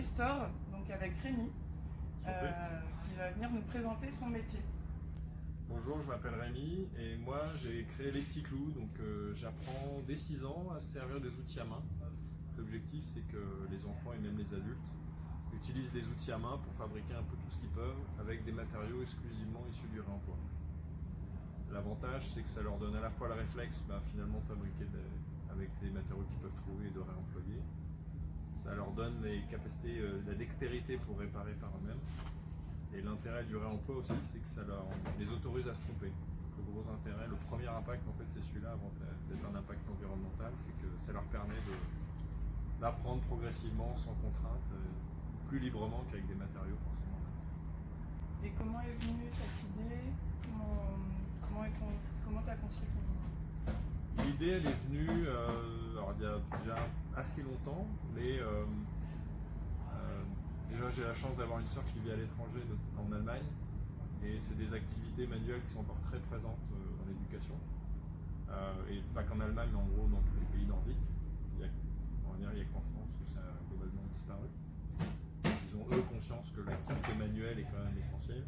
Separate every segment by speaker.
Speaker 1: Restore, donc avec Rémi, qui va venir nous présenter son métier.
Speaker 2: Bonjour, je m'appelle Rémi et moi j'ai créé Les Petits Clous, donc j'apprends dès 6 ans à se servir des outils à main. L'objectif c'est que les enfants et même les adultes utilisent les outils à main pour fabriquer un peu tout ce qu'ils peuvent avec des matériaux exclusivement issus du réemploi. L'avantage c'est que ça leur donne à la fois le réflexe finalement de fabriquer avec les matériaux qu'ils peuvent trouver et de réemployer. Ça leur donne les capacités, la dextérité pour réparer par eux-mêmes. Et l'intérêt du réemploi aussi, c'est que ça les autorise à se tromper. Le gros intérêt, le premier impact en fait, c'est celui-là avant d'être un impact environnemental, c'est que ça leur permet d'apprendre progressivement, sans contrainte, plus librement qu'avec des matériaux forcément.
Speaker 1: Et comment est venue cette idée? Comment tu as construit ton...
Speaker 2: L'idée, elle est venue alors, il y a déjà assez longtemps, mais déjà j'ai la chance d'avoir une sœur qui vit à l'étranger, en Allemagne, et c'est des activités manuelles qui sont encore très présentes dans l'éducation. Et pas qu'en Allemagne, mais en gros dans tous les pays nordiques. On va dire, il n'y a qu'en France où ça a globalement disparu. Ils ont eux conscience que l'activité manuelle est quand même essentielle.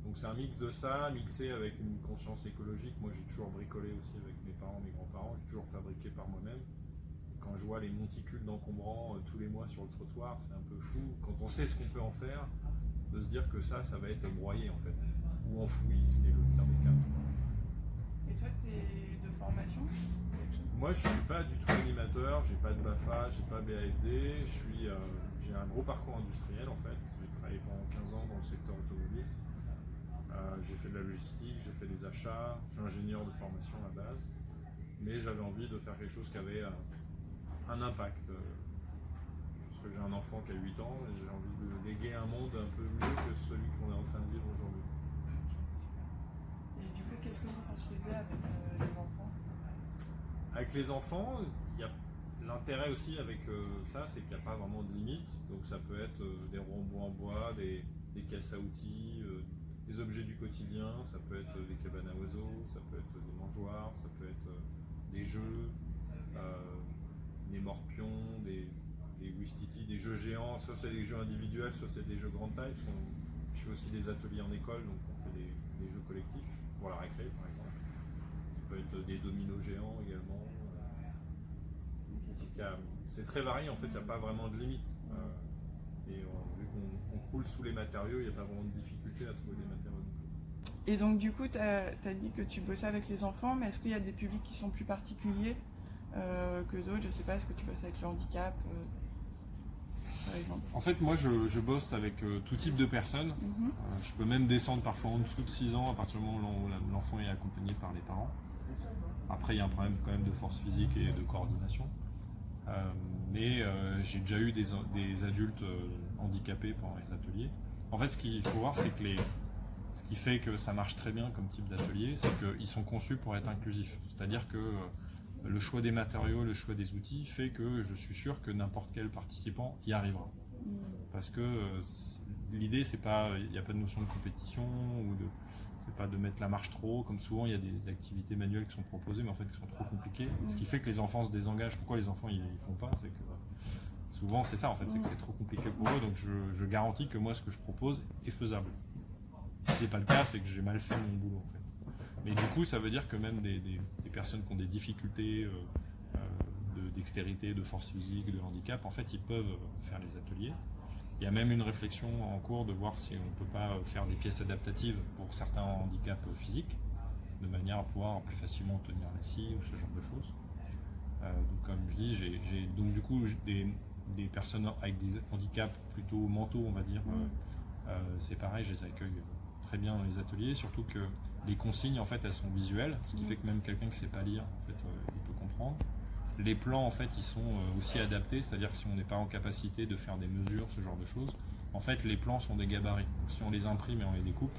Speaker 2: Donc c'est un mix de ça, mixé avec une conscience écologique. Moi j'ai toujours bricolé aussi avec mes parents, mes grands-parents, j'ai toujours fabriqué par moi-même. Quand je vois les monticules d'encombrants tous les mois sur le trottoir, c'est un peu fou. Quand on sait ce qu'on peut en faire, de se dire que ça va être broyé en fait, ou enfoui, ce qui est le pire des cas.
Speaker 1: Et toi, tu es de formation?
Speaker 2: Moi je suis pas du tout animateur, j'ai pas de BAFA, j'ai pas BAFD, j'ai un gros parcours industriel en fait. J'ai travaillé pendant 15 ans dans le secteur automobile. J'ai fait de la logistique, j'ai fait des achats, je suis ingénieur de formation à la base, mais j'avais envie de faire quelque chose qui avait un impact. Parce que j'ai un enfant qui a 8 ans et j'ai envie de léguer un monde un peu mieux que celui qu'on est en train de vivre aujourd'hui.
Speaker 1: Et du coup, qu'est-ce que vous construisez avec les enfants?
Speaker 2: Avec les enfants, il y a l'intérêt aussi avec ça, c'est qu'il n'y a pas vraiment de limite. Donc ça peut être des robots en bois, des caisses à outils, des objets du quotidien, ça peut être des cabanes à oiseaux, ça peut être des mangeoires, ça peut être des jeux, des morpions, des Wistiti, des jeux géants, soit c'est des jeux individuels, soit c'est des jeux grande taille. Je fais aussi des ateliers en école, donc on fait des jeux collectifs pour la récré par exemple. Ça peut être des dominos géants également. C'est très varié en fait, il n'y a pas vraiment de limite. Et vu qu'on croule sous les matériaux, il n'y a pas vraiment de difficulté à trouver des matériaux.
Speaker 1: Et donc du coup, tu as dit que tu bossais avec les enfants, mais est-ce qu'il y a des publics qui sont plus particuliers que d'autres? Je sais pas, est-ce que tu bosses avec le handicap par exemple?
Speaker 2: En fait, moi je bosse avec tout type de personnes. Je peux même descendre parfois en dessous de 6 ans à partir du moment où l'enfant est accompagné par les parents. Après, il y a un problème quand même de force physique et de coordination. Mais j'ai déjà eu des adultes handicapés pendant les ateliers. En fait, ce qu'il faut voir, c'est que ce qui fait que ça marche très bien comme type d'atelier, c'est qu'ils sont conçus pour être inclusifs. C'est-à-dire que le choix des matériaux, le choix des outils fait que je suis sûr que n'importe quel participant y arrivera. Parce que l'idée, c'est pas, il n'y a pas de notion de compétition c'est pas de mettre la marche trop haut, comme souvent il y a des activités manuelles qui sont proposées, mais en fait qui sont trop compliquées. Ce qui fait que les enfants se désengagent. Pourquoi les enfants ils font pas? C'est que souvent c'est ça en fait, c'est que c'est trop compliqué pour eux. Donc je garantis que moi ce que je propose est faisable. Si c'est pas le cas, c'est que j'ai mal fait mon boulot en fait. Mais du coup, ça veut dire que même des personnes qui ont des difficultés de dextérité, de force physique, de handicap, en fait, ils peuvent faire les ateliers. Il y a même une réflexion en cours de voir si on ne peut pas faire des pièces adaptatives pour certains handicaps physiques, de manière à pouvoir plus facilement tenir la scie ou ce genre de choses. Donc, comme je dis, j'ai donc du coup des personnes avec des handicaps plutôt mentaux, on va dire. C'est pareil, je les accueille très bien dans les ateliers, surtout que les consignes en fait elles sont visuelles, ce qui fait que même quelqu'un qui ne sait pas lire en fait, il peut comprendre. Les plans en fait ils sont aussi adaptés, c'est-à-dire que si on n'est pas en capacité de faire des mesures, ce genre de choses, en fait les plans sont des gabarits. Donc, si on les imprime et on les découpe,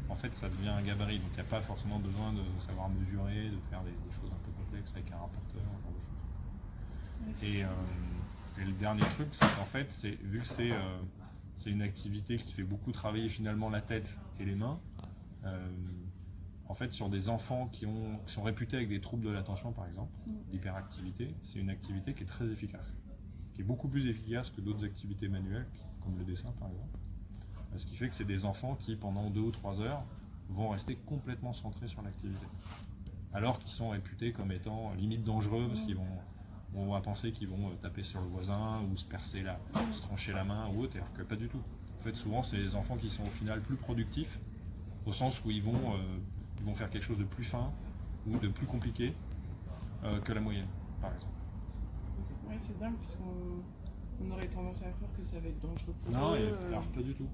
Speaker 2: en fait ça devient un gabarit, donc il n'y a pas forcément besoin de savoir mesurer, de faire des choses un peu complexes avec un rapporteur, ce genre de choses. Et le dernier truc, c'est qu'en fait, vu que c'est une activité qui fait beaucoup travailler finalement la tête et les mains, en fait sur des enfants qui sont réputés avec des troubles de l'attention par exemple, d'hyperactivité, c'est une activité qui est très efficace. qui est beaucoup plus efficace que d'autres activités manuelles, comme le dessin par exemple. Ce qui fait que c'est des enfants qui, pendant 2 ou 3 heures, vont rester complètement centrés sur l'activité. Alors qu'ils sont réputés comme étant limite dangereux, parce qu'ils on va penser qu'ils vont taper sur le voisin, ou se se trancher la main, ou autre, alors que pas du tout. En fait, souvent, c'est les enfants qui sont au final plus productifs, au sens où ils vont faire quelque chose de plus fin, ou de plus compliqué que la moyenne, par exemple.
Speaker 1: Oui, c'est dingue, puisqu'on aurait tendance à croire que ça va être dangereux pour
Speaker 2: Non,
Speaker 1: eux.
Speaker 2: alors pas du tout.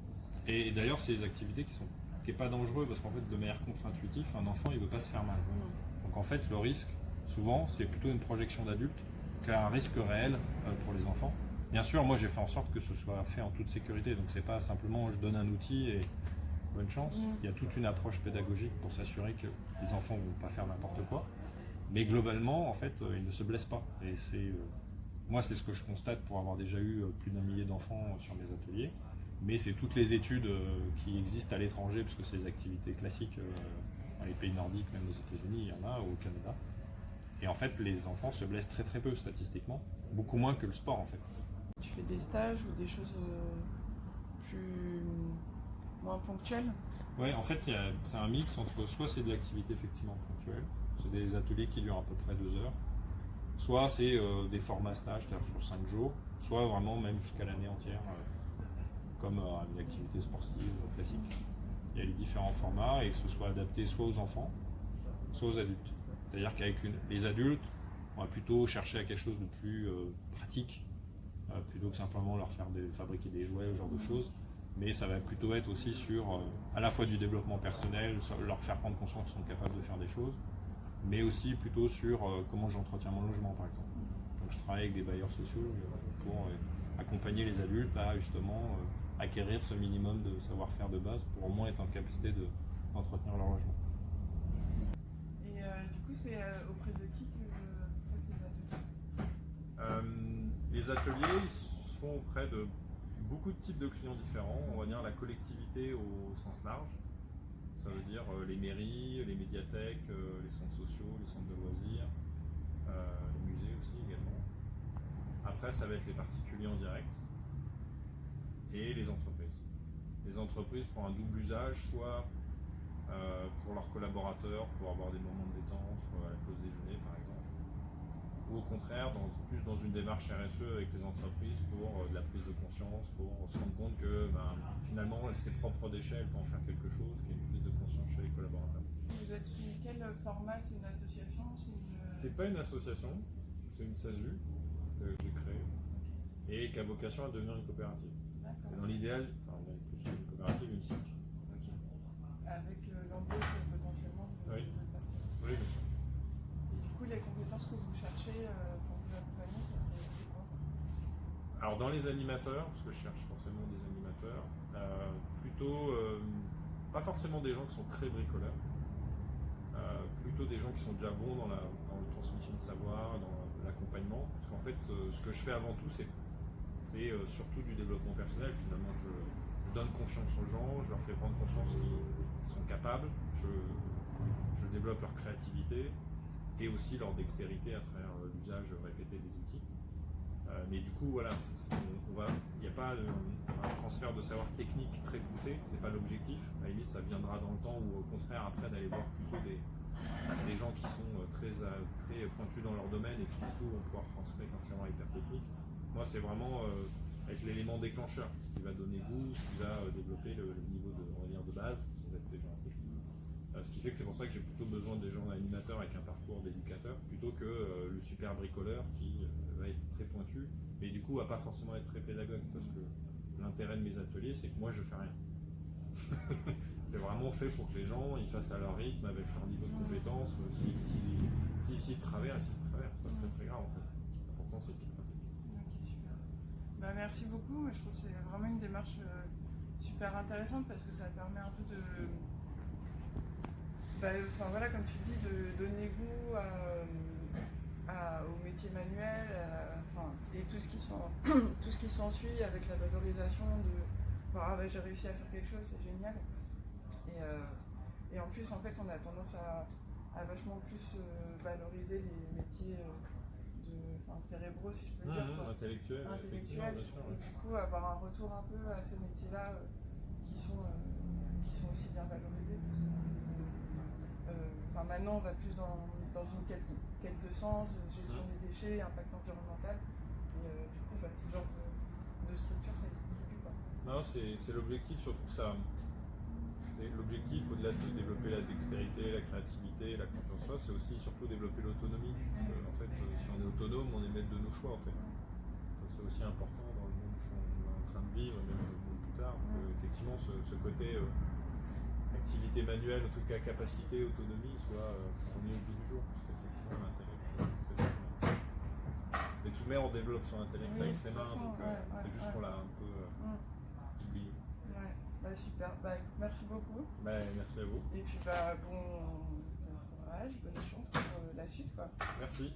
Speaker 2: Et d'ailleurs, c'est des activités qui n'est pas dangereux, parce qu'en fait, de manière contre-intuitive, un enfant, il ne veut pas se faire mal. Donc en fait, le risque, souvent, c'est plutôt une projection d'adulte qu'un risque réel pour les enfants. Bien sûr, moi, j'ai fait en sorte que ce soit fait en toute sécurité, donc c'est pas simplement je donne un outil et bonne chance. Il y a toute une approche pédagogique pour s'assurer que les enfants ne vont pas faire n'importe quoi. Mais globalement, en fait, ils ne se blessent pas. Et moi, c'est ce que je constate pour avoir déjà eu plus d'1 millier d'enfants sur mes ateliers. Mais c'est toutes les études qui existent à l'étranger, parce que c'est des activités classiques dans les pays nordiques, même aux États-Unis, il y en a, ou au Canada. Et en fait, les enfants se blessent très très peu statistiquement, beaucoup moins que le sport en fait.
Speaker 1: Tu fais des stages ou des choses moins ponctuelles?
Speaker 2: Ouais, en fait, c'est un mix entre soit c'est de l'activité effectivement ponctuelle, c'est des ateliers qui durent à peu près 2 heures, soit c'est des formats stages, c'est-à-dire sur 5 jours, soit vraiment même jusqu'à l'année entière, comme une activité sportive classique. Il y a les différents formats et que ce soit adapté soit aux enfants, soit aux adultes. C'est-à-dire qu'avec les adultes, on va plutôt chercher à quelque chose de plus pratique, plutôt que simplement leur faire fabriquer des jouets, ce genre de choses. Mais ça va plutôt être aussi sur à la fois du développement personnel, leur faire prendre conscience qu'ils sont capables de faire des choses, mais aussi plutôt sur comment j'entretiens mon logement par exemple. Donc je travaille avec des bailleurs sociaux pour accompagner les adultes à justement acquérir ce minimum de savoir-faire de base pour au moins être en capacité d'entretenir leur logement.
Speaker 1: Et du coup, c'est auprès de qui que vous faites les ateliers?
Speaker 2: Les ateliers ils se font auprès de beaucoup de types de clients différents. On va dire la collectivité au sens large. Ça veut dire les mairies, les médiathèques, les centres sociaux, les centres de loisirs, les musées aussi également. Après, ça va être les particuliers en direct et les entreprises. Les entreprises pour un double usage, soit pour leurs collaborateurs, pour avoir des moments de détente à la pause déjeuner par exemple, ou au contraire, plus dans une démarche RSE avec les entreprises pour de la prise de conscience, pour se rendre compte que finalement ses propres déchets, elles peuvent en faire quelque chose, qu'il y ait une prise de conscience chez les collaborateurs.
Speaker 1: Vous êtes sous quel format? C'est une association?
Speaker 2: C'est pas une association, c'est une SASU que j'ai créée et qui a vocation à devenir une coopérative. Dans l'idéal, on est plus une coopérative, une SIC.
Speaker 1: Okay. Avec l'embauche potentiellement de personnes.
Speaker 2: Oui, bien sûr.
Speaker 1: Et du coup, les compétences que vous cherchez pour vous accompagner, c'est quoi?
Speaker 2: Alors dans les animateurs, parce que je cherche forcément des animateurs, plutôt pas forcément des gens qui sont très bricoleurs, plutôt des gens qui sont déjà bons dans la transmission de savoir, dans l'accompagnement. Parce qu'en fait, ce que je fais avant tout, c'est surtout du développement personnel. Finalement, je donne confiance aux gens, je leur fais prendre conscience qu'ils sont capables, je développe leur créativité et aussi leur dextérité à travers l'usage répété des outils. Mais du coup, voilà, il n'y a pas un transfert de savoir technique très poussé, c'est pas l'objectif. À la limite, ça viendra dans le temps ou au contraire après d'aller voir plutôt des gens qui sont très pointus dans leur domaine et qui du coup vont pouvoir transmettre un savoir hyper technique. Moi, c'est vraiment avec l'élément déclencheur qui va donner goût, qui va développer le niveau de base, sans être péjoratif. Ce qui fait que c'est pour ça que j'ai plutôt besoin des gens animateurs avec un parcours d'éducateur plutôt que le super bricoleur qui va être très pointu, mais du coup va pas forcément être très pédagogue parce que l'intérêt de mes ateliers c'est que moi je fais rien. C'est vraiment fait pour que les gens ils fassent à leur rythme avec leur niveau de compétence. S'ils traversent, c'est pas très grave en fait. L'important c'est qu'ils pratiquent.
Speaker 1: Ok, super. Merci beaucoup. Je trouve que c'est vraiment une démarche super intéressante parce que ça permet un peu de. Voilà, comme tu dis, de donner goût au métier manuel et tout ce qui s'ensuit avec la valorisation de j'ai réussi à faire quelque chose, c'est génial. Et en plus, en fait, on a tendance à vachement plus valoriser les métiers cérébraux, si je peux dire. Quoi.
Speaker 2: Intellectuel,
Speaker 1: Intellectuel.
Speaker 2: bien sûr.
Speaker 1: Et du coup, avoir un retour un peu à ces métiers-là qui sont aussi bien valorisés. Parce que maintenant, on va plus dans une quête de sens, de gestion des déchets, impact environnemental. Et du coup, ce genre de structure, ça n'existe plus. Quoi.
Speaker 2: Non, c'est l'objectif, surtout que ça. C'est l'objectif, au-delà de développer la dextérité, la créativité, la confiance en soi, c'est aussi surtout développer l'autonomie. En fait, si on est autonome, on est maître de nos choix en fait. Donc c'est aussi important dans le monde qu'on est en train de vivre, même plus tard, que, effectivement ce côté activité manuelle, en tout cas capacité, autonomie, soit remis au bout du jour. Parce qu'effectivement l'intellect, mais tout de même on développe son intellect avec ses mains, donc c'est juste qu'on l'a un peu oublié.
Speaker 1: Ouais. Super, écoute, merci beaucoup.
Speaker 2: Merci à vous.
Speaker 1: Et puis bon courage, bonne chance pour la suite. Quoi.
Speaker 2: Merci.